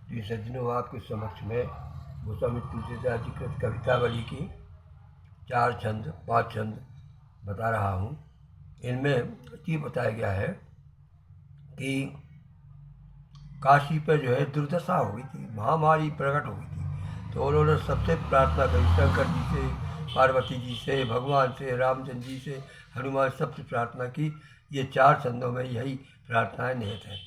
जी सज्जनों, आपके समक्ष में गोस्वामी तुलसीदास जी कृत कवितावली की 4 छंद 5 छंद बता रहा हूँ। इनमें ये बताया गया है कि काशी पर जो है दुर्दशा हो गई थी, महामारी प्रकट हो गई थी, तो उन्होंने सबसे प्रार्थना करी, शंकर जी से, पार्वती जी से, भगवान से, रामचंद्र जी से, हनुमान, सबसे प्रार्थना की। ये 4 छंदों में यही प्रार्थनाएं निहित हैं।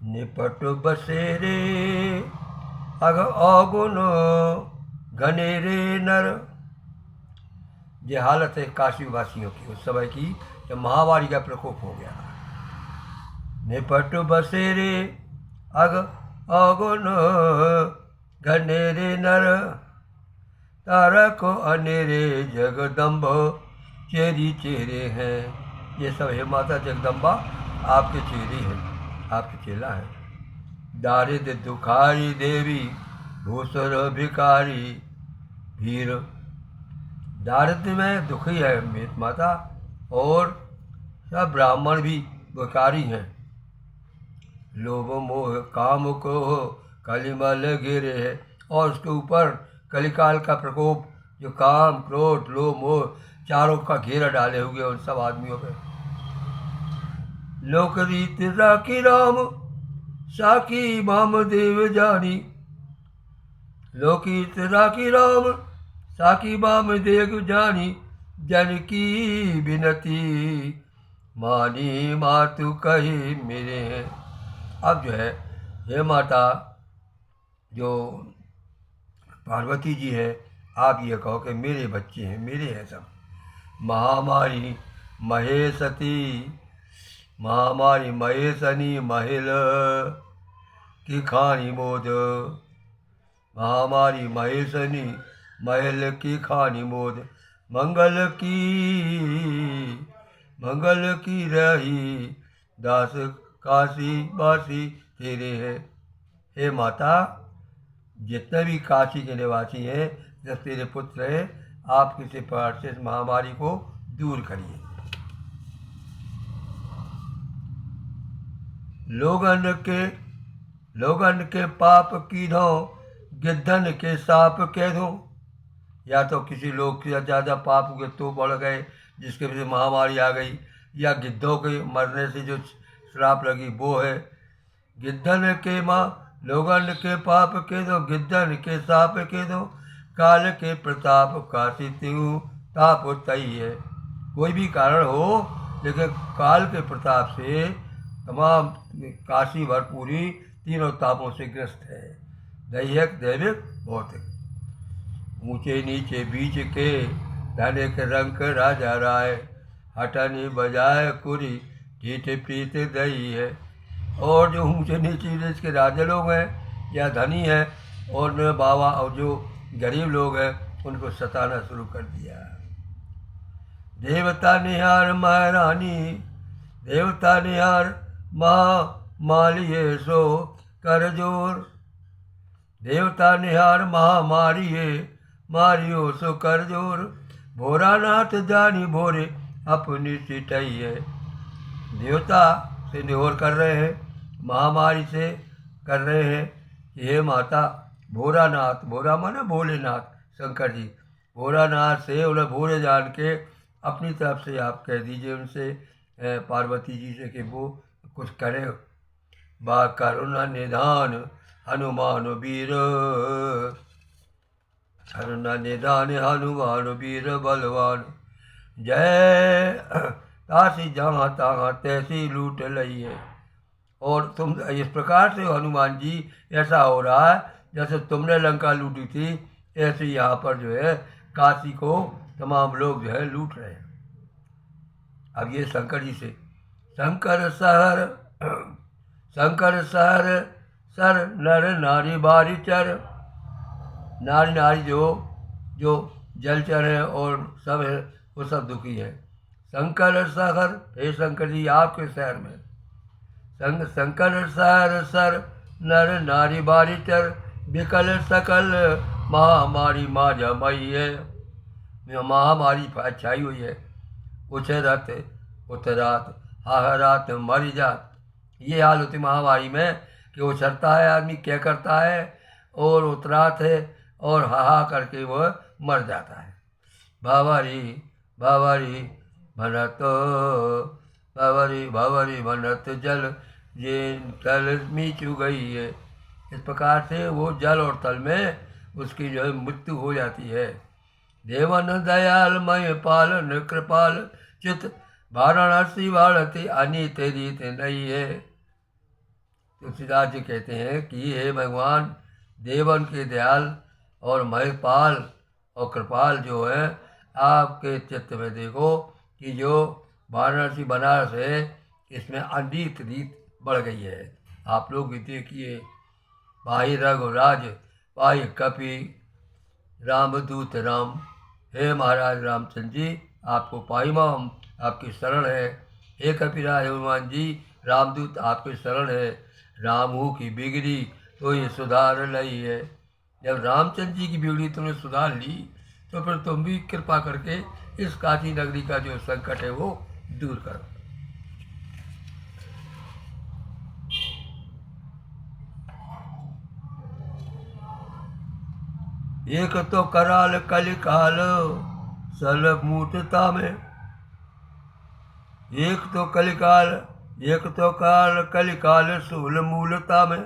निपट बसेरे अग अवगुण घनेरे नर। ये हालत है काशी वासियों की उस समय की, जब महामारी का प्रकोप हो गया। निपट बसेरे अग अवगुण घनेरे नर, तारक अनेरे जगदम्ब चेरी चेहरे हैं। ये सब हे माता जगदम्बा आपके चेहरे हैं, आपके चेला हैं। दारिद्र दुखारी देवी भूसर भिकारी भीर। दारिद्र में दुखी है माता, और सब ब्राह्मण भी भिकारी हैं। लोभ मोह काम को कलिमल घेरे है, और उसके ऊपर कलिकाल का प्रकोप, जो काम क्रोध लोभ मोह चारों का घेरा डाले हुए उन सब आदमियों पे। लोक रीत राखी राम साकी वामदेव जानी। लोकीत राखी राम साकी वामदेव जानी, जन की विनती मानी मातु कही मेरे हैं। अब जो है हे माता, जो पार्वती जी है, आप ये कहो कि मेरे बच्चे हैं, मेरे हैं सब। महामारी महेशती, महामारी महेशनी महिल की खानी मोद। महामारी महेशनी महल की खानी मोद, मंगल की रही दास काशी बासी तेरे है। हे माता, जितने भी काशी के निवासी हैं, जब तेरे पुत्र हैं, आप किसी प्रकार से इस महामारी को दूर करिए। लोगन के पाप की दो, गिद्धन के साप कह दो। या तो किसी लोग के ज़्यादा पाप हुए तो बढ़ गए, जिसके वजह से महामारी आ गई, या गिद्धों के मरने से जो श्राप लगी वो है। गिद्धन के लोगन के पाप के दो, गिद्धन के साप के दो, काल के प्रताप काशी त्यू ताप तई है। कोई भी कारण हो, लेकिन काल के प्रताप से तमाम काशी भरपूरी तीनों तापों से ग्रस्त है, दैहिक दैविक भौतिक। ऊंचे नीचे बीच के धनिक रंक राजा राय, हटनी बजाय कुरी ठीठ प्रीत दई है। और जो ऊंचे नीचे देश के राजा लोग हैं या धनी हैं, और बाबा और जो गरीब लोग हैं, उनको सताना शुरू कर दिया। देवता निहार महारानी, देवता निहार महामालिये सो कर जोर। देवता निहार महामारिये मारियो सो कर जोर। भोरानाथ जानी भोरे अपनी सिटई है। देवता से निहोर कर रहे हैं, महामारी से कर रहे हैं। हे माता, भोरानाथ, भोरा माने भोलेनाथ शंकर जी, भोरानाथ से उन्हें भोरे जान के अपनी तरफ से आप कह दीजिए उनसे, पार्वती जी से, कि वो कुछ करें। बा करुणा निधान हनुमान वीर, करुणा निधान हनुमान वीर बलवान। जय तासी जहाँ तहाँ तैसी लूट लई है। और तुम इस प्रकार से हनुमान जी, ऐसा हो रहा है जैसे तुमने लंका लूटी थी, ऐसे यहाँ पर जो है काशी को तमाम लोग जो है लूट रहे हैं। अब ये शंकर जी से, शंकर सहर सर नर नारी बारी चर। नारी नारी जो जलचर हैं और सब है, वो सब दुखी है। शंकर सहर, हे शंकर जी आपके शहर में, शंकर सहर सर नर नारी बारी चर, विकल सकल महामारी माझा मई है। महामारी छाई हुई है। उछरत उतरात हाहरात मरी जात। ये हाल होती महामारी में कि वो चलता है आदमी, क्या करता है और उतरात है और हाहा करके वह मर जाता है। बावरी बावरी भनत बावरी बावरी भनत जल ये तल मीचू गई है। इस प्रकार से वो जल और तल में उसकी जो है मृत्यु हो जाती है। देवन दयाल मय पालन कृपाल चित वाराणसी वाढ़ती अनित रीत नहीं है। तुलसीदास जी कहते हैं कि हे भगवान, देवन के दयाल और महिपाल और कृपाल जो है, आपके चित्त में देखो कि जो वाराणसी बनारस है इसमें अनित रीत बढ़ गई है। आप लोग भी देखिए, भाई रघुराज भाई कपि रामदूत राम। हे महाराज रामचंद्र जी, आपको पाईमा आपकी शरण है। हे कपिराज हनुमान जी, रामदूत आपकी शरण है। रामू की बिगड़ी तो ये सुधार लई है। जब रामचंद्र जी की बिगड़ी तुमने सुधार ली तो फिर तुम भी कृपा करके इस काशी नगरी का जो संकट है वो दूर करो। एक तो कराल कलिकाल सल मूर्तता में, एक तो काल कलिकाल सूल मूलता में,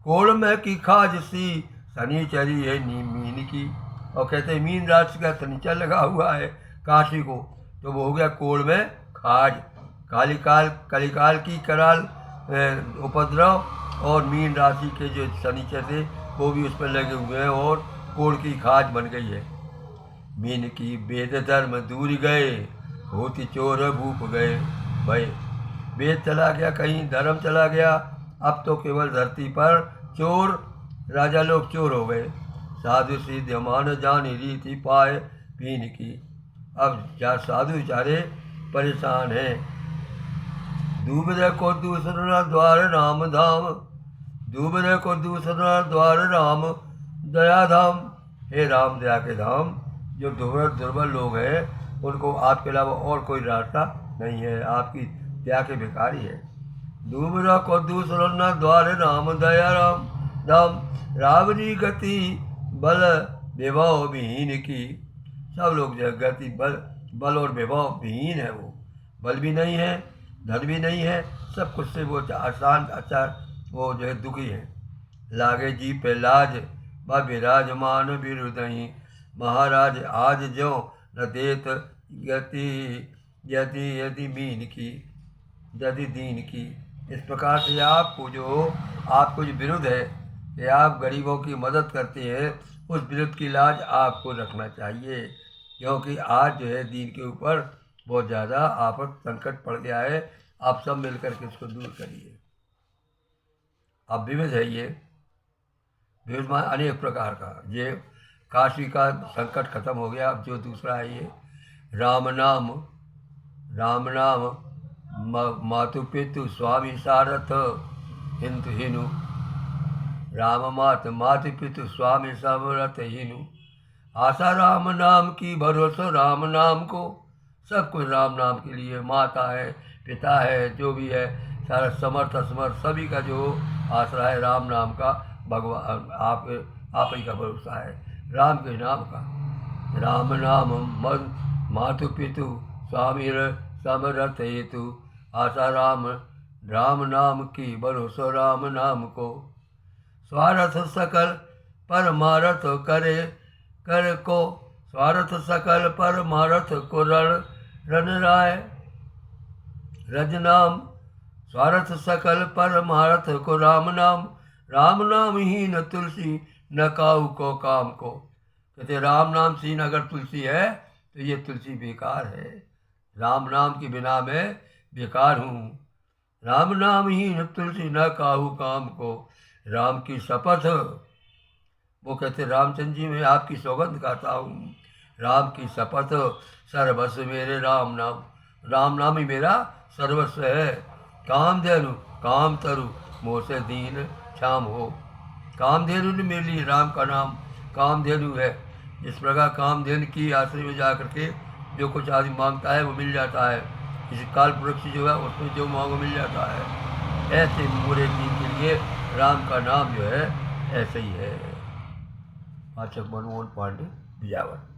कोड़ में की खाज सी शनिचरी है मीन की। और कहते हैं मीन राशि का शनिचर लगा हुआ है काशी को, तो वो हो गया कोड़ में खाज। कलिकाल की कराल उपद्रव और मीन राशि के जो शनिचर थे वो भी उस पर लगे हुए हैं और कोड़ की खाज बन गई है। मीन की वेद धर्म दूर गए, होती चोर भूप गए भाई। वेद चला गया कहीं, धर्म चला गया, अब तो केवल धरती पर चोर राजा लोग चोर हो गए। साधु सिद्ध मान जानी रीति पाए पीन की। अब साधु बेचारे परेशान हैं। दूबरे को दूसरा द्वार राम धाम, दूबरे को दूसरा द्वार राम दया धाम। हे राम दया के धाम, जो दुर्बल लोग हैं उनको आपके अलावा और कोई रास्ता नहीं है, आपकी दया के भिखारी है। दूबरा को दूसरा द्वार राम दया राम धाम, रावणी गति बल विभव विहीन की। सब लोग जो गति बल और विभव विहीन है, वो बल भी नहीं है, धन भी नहीं है, सब कुछ से वो आसान अच्छा वो जो है दुखी है। लागे जी पे लाज व विराजमान विरुदही, महाराज आज जो न देत गति यदि यदि मीन की यदि दीन की। इस प्रकार से आपको जो विरुद्ध है कि आप गरीबों की मदद करते हैं, उस विरुद्ध की लाज आपको रखना चाहिए, क्योंकि आज जो है दीन के ऊपर बहुत ज़्यादा आफत संकट पड़ गया है। आप सब मिलकर के इसको दूर करिए। अब विविध है ये, विविध मान अनेक प्रकार का। ये काशी का संकट खत्म हो गया, अब जो दूसरा है ये राम नाम मातु पितु स्वामी सारथ हिंदु हिनु। राम मातु पितु स्वामी समरथ हिनु। आशा राम नाम की, भरोसा राम नाम को। सब कुछ राम नाम के लिए, माता है पिता है जो भी है, सारा समर्थ असमर्थ सभी का जो आसरा है राम नाम का। भगवान आप ही का भरोसा है राम के नाम का। राम नाम मातु पितु स्वामी समरथ हेतु। आशा राम नाम की, भरोसा राम नाम को। स्वार्थ सकल परमारथ करे कर को, स्वार्थ सकल परमारथ को रण राय रज नाम। स्वार्थ सकल परमारथ को राम नाम ही न तुलसी न काऊ को काम को। कहते राम नाम से अगर तुलसी है तो ये तुलसी बेकार है, राम नाम के बिना मैं बेकार हूँ। राम नाम ही न तुलसी न काहू काम को। राम की शपथ, वो कहते रामचंद्र जी मैं आपकी सौगंध खाता हूँ, राम की शपथ सर्वस्व मेरे राम नाम ही मेरा सर्वस्व है। कामधेनु काम तरु मोह से दीन क्षाम हो। कामधेनु ने मेरे लिए राम का नाम कामधेनु है। इस प्रकार कामधेनु की आश्रय में जा करके जो कुछ आदमी मांगता है वो मिल जाता है। किसी काल पुरुष जो है उसमें जो मांगो मिल जाता है। ऐसे बुरे दिन के लिए राम का नाम जो है ऐसे ही है। वाचक मनमोहन पांडे, बिजावर।